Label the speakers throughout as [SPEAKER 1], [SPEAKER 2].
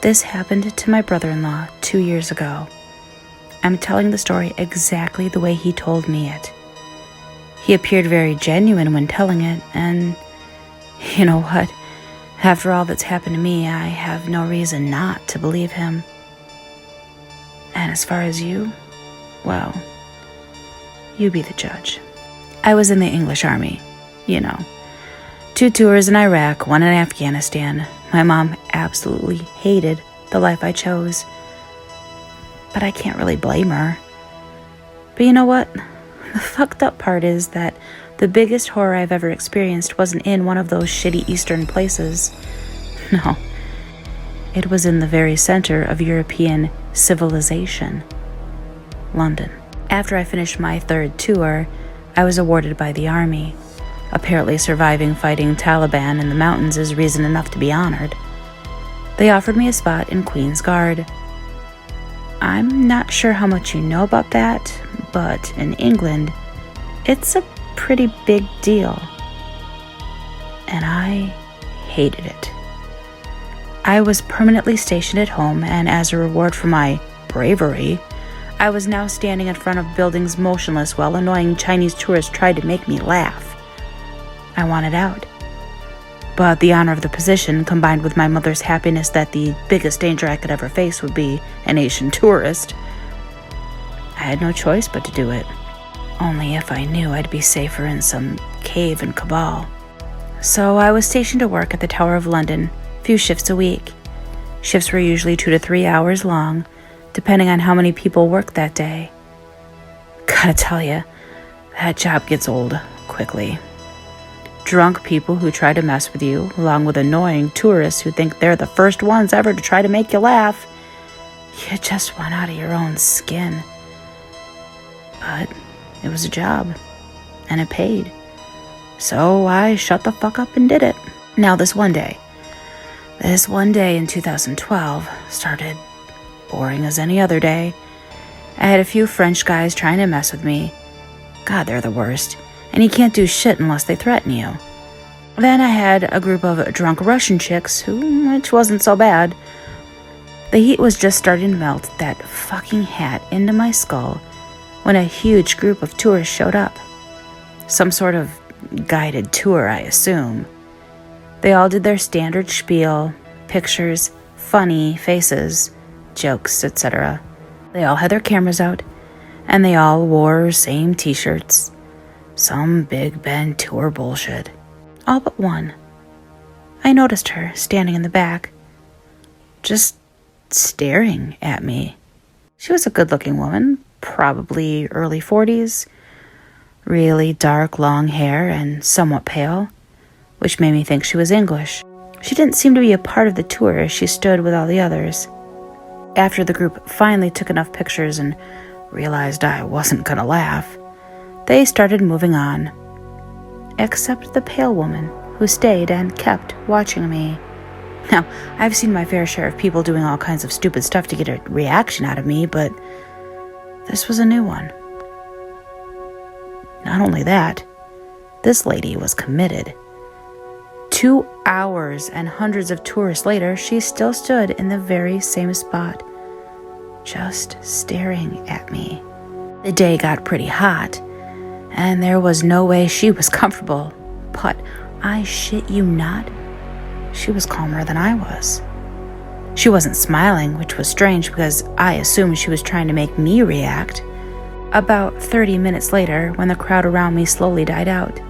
[SPEAKER 1] This happened to my brother-in-law 2 years ago. I'm telling the story exactly the way he told me it. He appeared very genuine when telling it, and you know what? After all that's happened to me, I have no reason not to believe him. And as far as you, well, you be the judge. I was in the English Army, 2 tours in Iraq, 1 in Afghanistan. My mom absolutely hated the life I chose. But I can't really blame her. But you know what? The fucked up part is that the biggest horror I've ever experienced wasn't in one of those shitty Eastern places. No. It was in the very center of European civilization, London. After I finished my 3rd tour, I was awarded by the army. Apparently surviving fighting Taliban in the mountains is reason enough to be honored. They offered me a spot in Queen's Guard. I'm not sure how much you know about that, but in England, it's a pretty big deal. And I hated it. I was permanently stationed at home, and as a reward for my bravery, I was now standing in front of buildings motionless while annoying Chinese tourists tried to make me laugh. I wanted out. But the honor of the position, combined with my mother's happiness that the biggest danger I could ever face would be an Asian tourist, I had no choice but to do it. Only if I knew I'd be safer in some cave in Kabul. So I was stationed to work at the Tower of London, a few shifts a week. Shifts were usually 2 to 3 hours long, depending on how many people worked that day. Gotta tell you, that job gets old quickly. Drunk people who try to mess with you, along with annoying tourists who think they're the first ones ever to try to make you laugh. You just want out of your own skin. But it was a job, and it paid. So I shut the fuck up and did it. Now this one day in 2012 started boring as any other day. I had a few French guys trying to mess with me. God, they're the worst. And you can't do shit unless they threaten you. Then I had a group of drunk Russian chicks which wasn't so bad. The heat was just starting to melt that fucking hat into my skull when a huge group of tourists showed up. Some sort of guided tour, I assume. They all did their standard spiel, pictures, funny faces, jokes, etc. They all had their cameras out, and they all wore same t-shirts. Some Big Ben tour bullshit. All but one. I noticed her standing in the back, just staring at me. She was a good-looking woman, probably early 40s, really dark, long hair, and somewhat pale, which made me think she was English. She didn't seem to be a part of the tour as she stood with all the others. After the group finally took enough pictures and realized I wasn't gonna laugh, they started moving on. Except the pale woman, who stayed and kept watching me. Now, I've seen my fair share of people doing all kinds of stupid stuff to get a reaction out of me, but this was a new one. Not only that, this lady was committed. 2 hours and hundreds of tourists later, she still stood in the very same spot, just staring at me. The day got pretty hot, and there was no way she was comfortable, but I shit you not, she was calmer than I was. She wasn't smiling, which was strange because I assumed she was trying to make me react. About 30 minutes later, when the crowd around me slowly died out,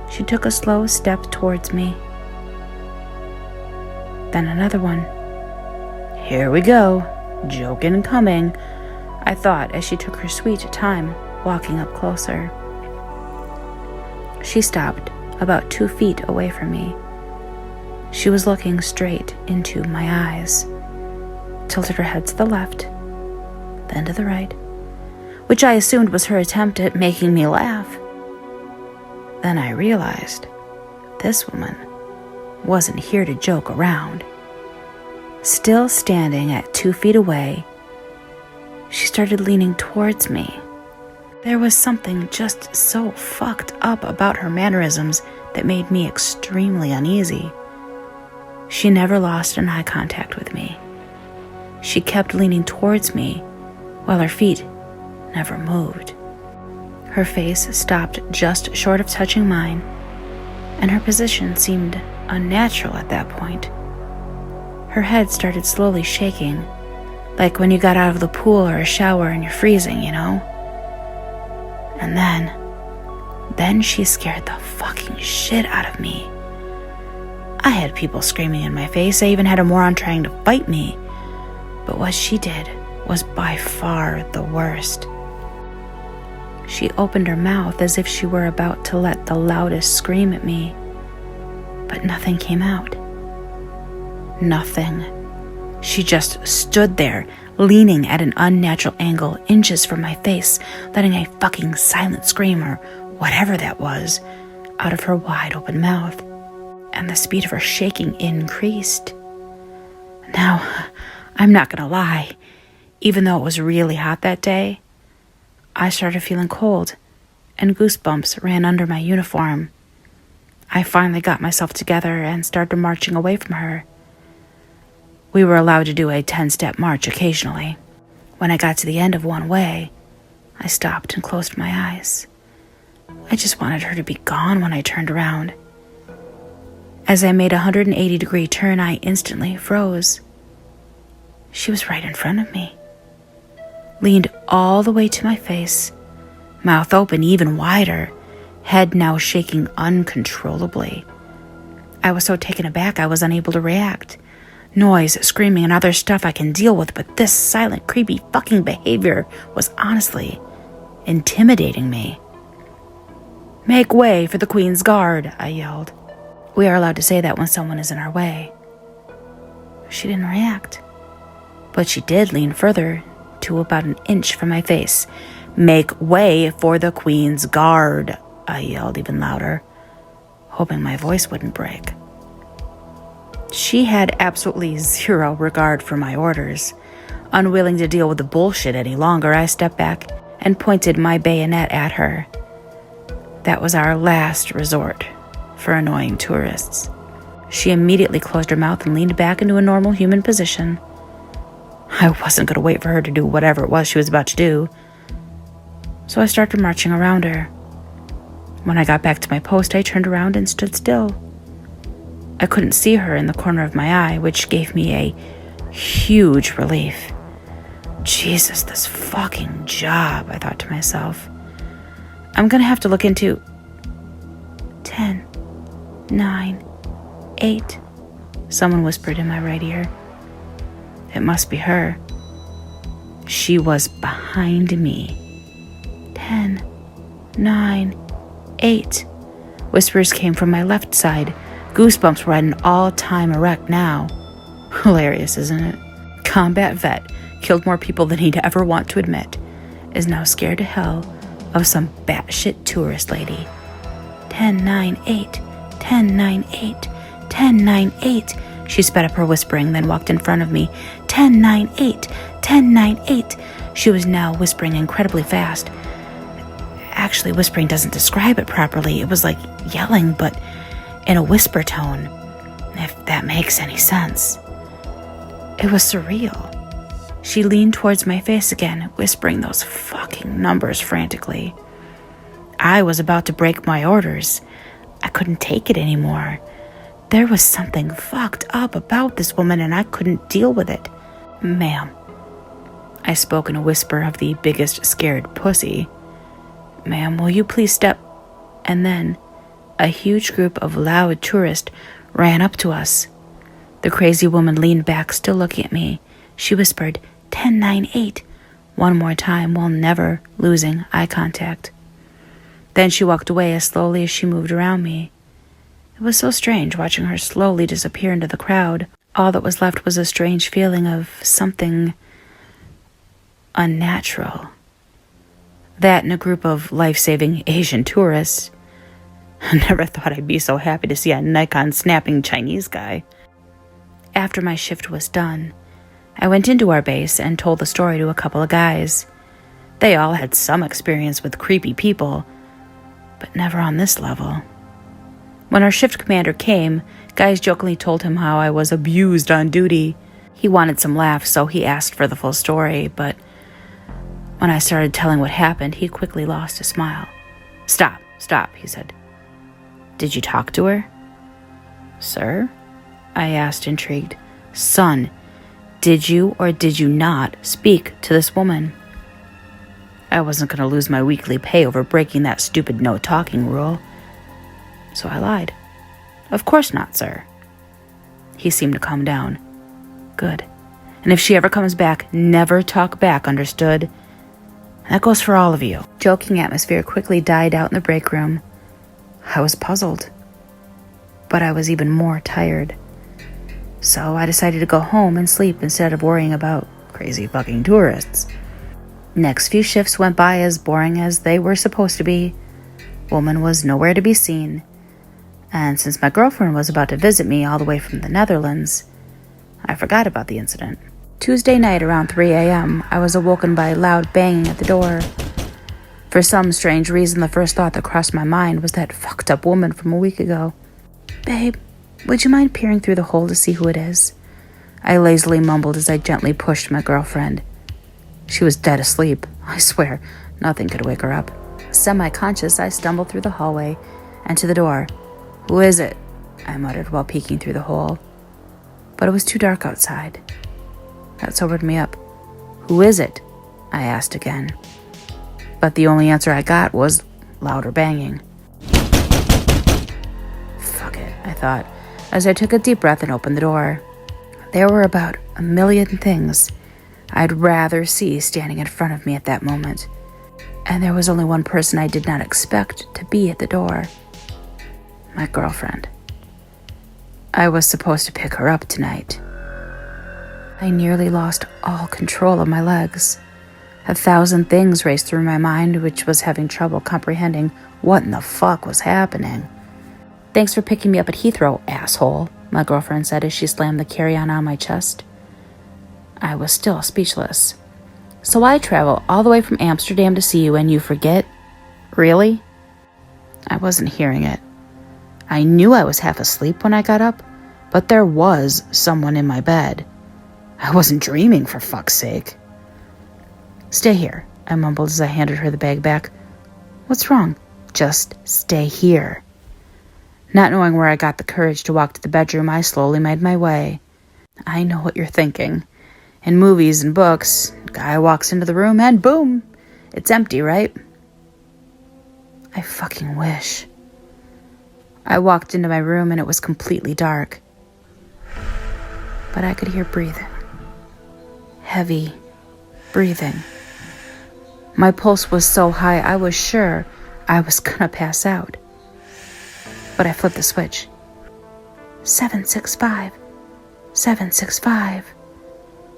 [SPEAKER 1] she took a slow step towards me. Then another one. Here we go, joke incoming, I thought as she took her sweet time walking up closer. She stopped about 2 feet away from me. She was looking straight into my eyes, tilted her head to the left, then to the right, which I assumed was her attempt at making me laugh. Then I realized this woman wasn't here to joke around. Still standing at 2 feet away, she started leaning towards me. There was something just so fucked up about her mannerisms that made me extremely uneasy. She never lost an eye contact with me, She kept leaning towards me, while her feet never moved. Her face stopped just short of touching mine, and her position seemed unnatural at that point. Her head started slowly shaking, like when you got out of the pool or a shower and you're freezing, you know? And then she scared the fucking shit out of me. I had people screaming in my face. I even had a moron trying to fight me. But what she did was by far the worst. She opened her mouth as if she were about to let the loudest scream at me, but nothing came out. Nothing. She just stood there, leaning at an unnatural angle inches from my face, letting a fucking silent scream, or whatever that was, out of her wide open mouth, and the speed of her shaking increased. Now, I'm not gonna lie, even though it was really hot that day, I started feeling cold, and goosebumps ran under my uniform. I finally got myself together and started marching away from her. We were allowed to do a 10-step march occasionally. When I got to the end of one way, I stopped and closed my eyes. I just wanted her to be gone when I turned around. As I made a 180-degree turn, I instantly froze. She was right in front of me, leaned all the way to my face, mouth open even wider, head now shaking uncontrollably. I was so taken aback I was unable to react. Noise, screaming, and other stuff I can deal with, but this silent, creepy fucking behavior was honestly intimidating me. "Make way for the Queen's Guard," I yelled. We are allowed to say that when someone is in our way. She didn't react, but she did lean further to about an inch from my face. "Make way for the Queen's Guard," I yelled even louder, hoping my voice wouldn't break. She had absolutely zero regard for my orders. Unwilling to deal with the bullshit any longer, I stepped back and pointed my bayonet at her. That was our last resort for annoying tourists. She immediately closed her mouth and leaned back into a normal human position. I wasn't going to wait for her to do whatever it was she was about to do, so I started marching around her. When I got back to my post, I turned around and stood still. I couldn't see her in the corner of my eye, which gave me a huge relief. Jesus, this fucking job, I thought to myself. I'm gonna have to look into 10, 9, 8, someone whispered in my right ear. It must be her. She was behind me. 10, 9, 8. Whispers came from my left side. Goosebumps were at an all-time erect now. Hilarious, isn't it? Combat vet, killed more people than he'd ever want to admit, is now scared to hell of some batshit tourist lady. 10, 9, 8, 10, 9, 8, 10, 9, 8. She sped up her whispering, then walked in front of me. 10, 9, 8, 10, 9, 8. She was now whispering incredibly fast. Actually, whispering doesn't describe it properly. It was like yelling, but in a whisper tone, if that makes any sense. It was surreal. She leaned towards my face again, whispering those fucking numbers frantically. I was about to break my orders. I couldn't take it anymore. There was something fucked up about this woman, and I couldn't deal with it. "Ma'am," I spoke in a whisper of the biggest scared pussy. "Ma'am, will you please step?" And then a huge group of loud tourists ran up to us. The crazy woman leaned back, still looking at me. She whispered, 10, 9, 8, one more time while never losing eye contact. Then she walked away as slowly as she moved around me. It was so strange watching her slowly disappear into the crowd. All that was left was a strange feeling of something unnatural. That and a group of life-saving Asian tourists. I never thought I'd be so happy to see a Nikon-snapping Chinese guy. After my shift was done, I went into our base and told the story to a couple of guys. They all had some experience with creepy people, but never on this level. When our shift commander came, guys jokingly told him how I was abused on duty. He wanted some laughs, so he asked for the full story, but when I started telling what happened, he quickly lost his smile. Stop, he said. Did you talk to her? Sir? I asked, intrigued. Son, did you or did you not speak to this woman? I wasn't going to lose my weekly pay over breaking that stupid no-talking rule. So I lied. Of course not, sir. He seemed to calm down. Good. And if she ever comes back, never talk back, understood? That goes for all of you. Joking atmosphere quickly died out in the break room. I was puzzled, but I was even more tired. So I decided to go home and sleep instead of worrying about crazy fucking tourists. Next few shifts went by as boring as they were supposed to be. Woman was nowhere to be seen. And since my girlfriend was about to visit me all the way from the Netherlands, I forgot about the incident. Tuesday night around 3 a.m., I was awoken by loud banging at the door. For some strange reason, the first thought that crossed my mind was that fucked up woman from a week ago. Babe, would you mind peering through the hole to see who it is? I lazily mumbled as I gently pushed my girlfriend. She was dead asleep. I swear, nothing could wake her up. Semi-conscious, I stumbled through the hallway and to the door. Who is it? I muttered while peeking through the hole. But it was too dark outside. That sobered me up. Who is it? I asked again. But the only answer I got was louder banging. Fuck it, I thought, as I took a deep breath and opened the door. There were about a million things I'd rather see standing in front of me at that moment. And there was only one person I did not expect to be at the door. My girlfriend. I was supposed to pick her up tonight. I nearly lost all control of my legs. 1,000 things raced through my mind, which was having trouble comprehending what in the fuck was happening. Thanks for picking me up at Heathrow, asshole, my girlfriend said as she slammed the carry-on on my chest. I was still speechless. So I travel all the way from Amsterdam to see you and you forget? Really? I wasn't hearing it. I knew I was half asleep when I got up, but there was someone in my bed. I wasn't dreaming, for fuck's sake. Stay here, I mumbled as I handed her the bag back. What's wrong? Just stay here. Not knowing where I got the courage to walk to the bedroom, I slowly made my way. I know what you're thinking. In movies and books, a guy walks into the room and boom, it's empty, right? I fucking wish. I walked into my room and it was completely dark. But I could hear breathing. Heavy breathing. My pulse was so high I was sure I was gonna pass out. But I flipped the switch. 765. 765.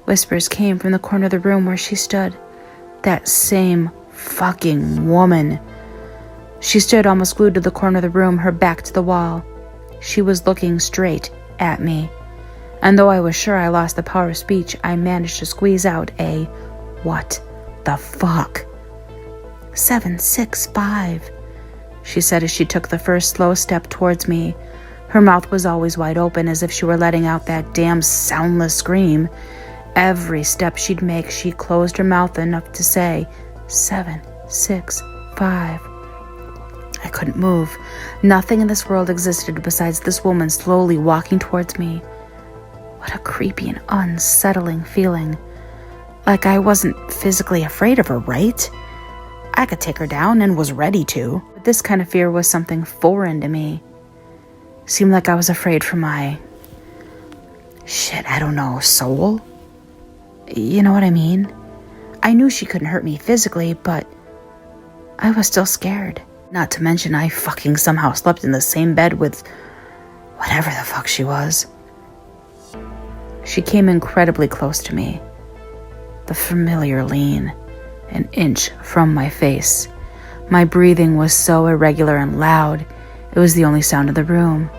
[SPEAKER 1] Whispers came from the corner of the room where she stood. That same fucking woman. She stood almost glued to the corner of the room, her back to the wall. She was looking straight at me. And though I was sure I lost the power of speech, I managed to squeeze out a, what the fuck? 765, she said as she took the first slow step towards me. Her mouth was always wide open as if she were letting out that damn soundless scream. Every step she'd make, she closed her mouth enough to say, 765. I couldn't move. Nothing in this world existed besides this woman slowly walking towards me. What a creepy and unsettling feeling. Like I wasn't physically afraid of her, right? I could take her down and was ready to. But this kind of fear was something foreign to me. Seemed like I was afraid for my... soul? You know what I mean? I knew she couldn't hurt me physically, but I was still scared. Not to mention I fucking somehow slept in the same bed with whatever the fuck she was. She came incredibly close to me. The familiar lean, an inch from my face. My breathing was so irregular and loud, it was the only sound in the room.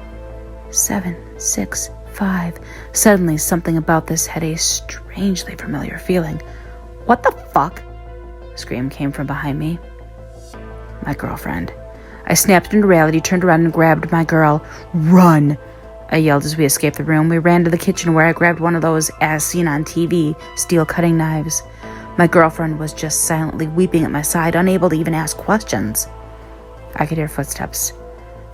[SPEAKER 1] 765. Suddenly, something about this had a strangely familiar feeling. What the fuck? A scream came from behind me. My girlfriend. I snapped into reality, turned around and grabbed my girl. Run! I yelled as we escaped the room. We ran to the kitchen where I grabbed one of those, as seen on TV, steel cutting knives. My girlfriend was just silently weeping at my side, unable to even ask questions. I could hear footsteps.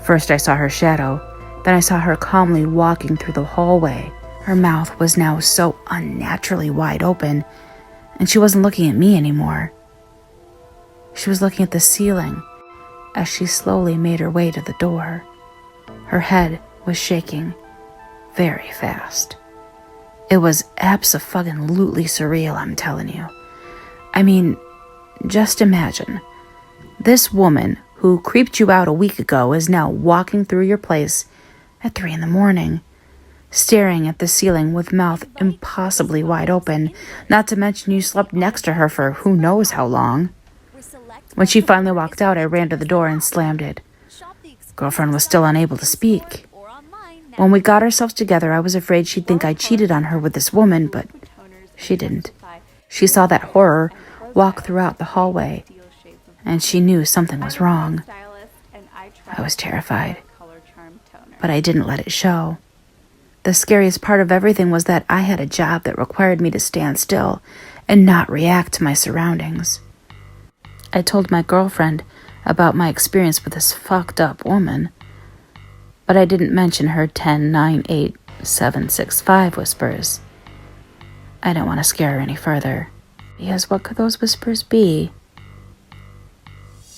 [SPEAKER 1] First I saw her shadow, then I saw her calmly walking through the hallway. Her mouth was now so unnaturally wide open, and she wasn't looking at me anymore. She was looking at the ceiling as she slowly made her way to the door. Her head was shaking very fast. It was abso-fucking-lutely surreal, I'm telling you. I mean, just imagine. This woman who creeped you out a week ago is now walking through your place at 3 a.m, staring at the ceiling with mouth impossibly wide open, not to mention you slept next to her for who knows how long. When she finally walked out, I ran to the door and slammed it. Girlfriend was still unable to speak. When we got ourselves together, I was afraid she'd think I cheated on her with this woman, but she didn't. She saw that horror walk throughout the hallway, and she knew something was wrong. I was terrified, but I didn't let it show. The scariest part of everything was that I had a job that required me to stand still and not react to my surroundings. I told my girlfriend about my experience with this fucked up woman, but I didn't mention her 10, 9, 8, 7, 6, 5 whispers. I didn't want to scare her any further, because what could those whispers be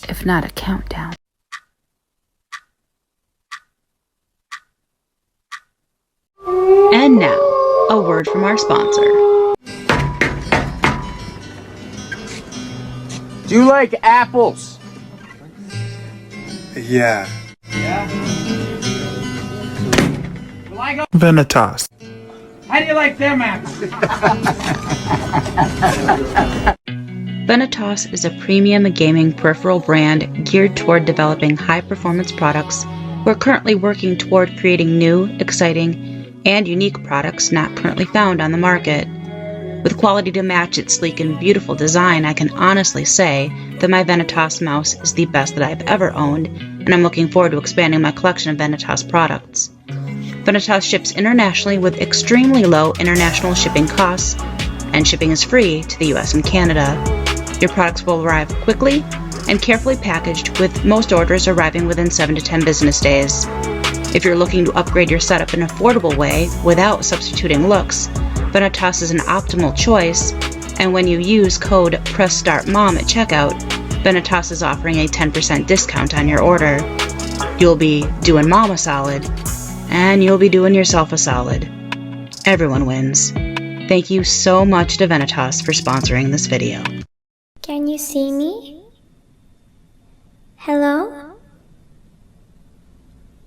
[SPEAKER 1] if not a countdown? And now, a word from our sponsor.
[SPEAKER 2] Do you like apples?
[SPEAKER 3] Yeah.
[SPEAKER 2] Yeah? Well, I go.
[SPEAKER 3] Vanitas.
[SPEAKER 2] How do you like them apples?
[SPEAKER 1] Vanitas is a premium gaming peripheral brand geared toward developing high-performance products. We're currently working toward creating new, exciting, and unique products not currently found on the market. With quality to match its sleek and beautiful design, I can honestly say that my Vanitas mouse is the best that I've ever owned, and I'm looking forward to expanding my collection of Vanitas products. Vanitas ships internationally with extremely low international shipping costs, and shipping is free to the US and Canada. Your products will arrive quickly and carefully packaged, with most orders arriving within 7 to 10 business days. If you're looking to upgrade your setup in an affordable way without substituting looks, Vanitas is an optimal choice, and when you use code PRESSSTARTMOM at checkout, Vanitas is offering a 10% discount on your order. You'll be doing mom a solid, and you'll be doing yourself a solid. Everyone wins. Thank you so much to Vanitas for sponsoring this video.
[SPEAKER 4] Can you see me? Hello?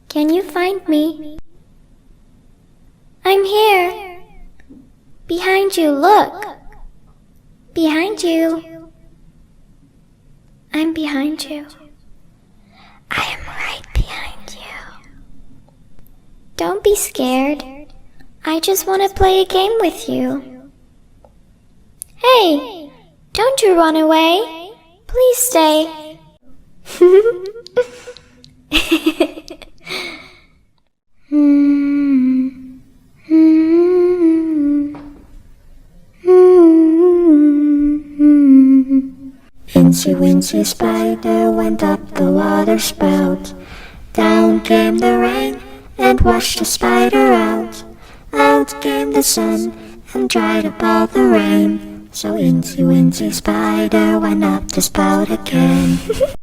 [SPEAKER 4] Can you find me? I'm here. Behind you, look. Behind you. I'm behind you. I am right behind you. Don't be scared. I just want to play a game with you. Hey, don't you run away. Please stay. Incy Wincy Spider went up the water spout. Down came the rain and washed the spider out. Out came the sun and dried up all the rain. So Incy Wincy Spider went up the spout again.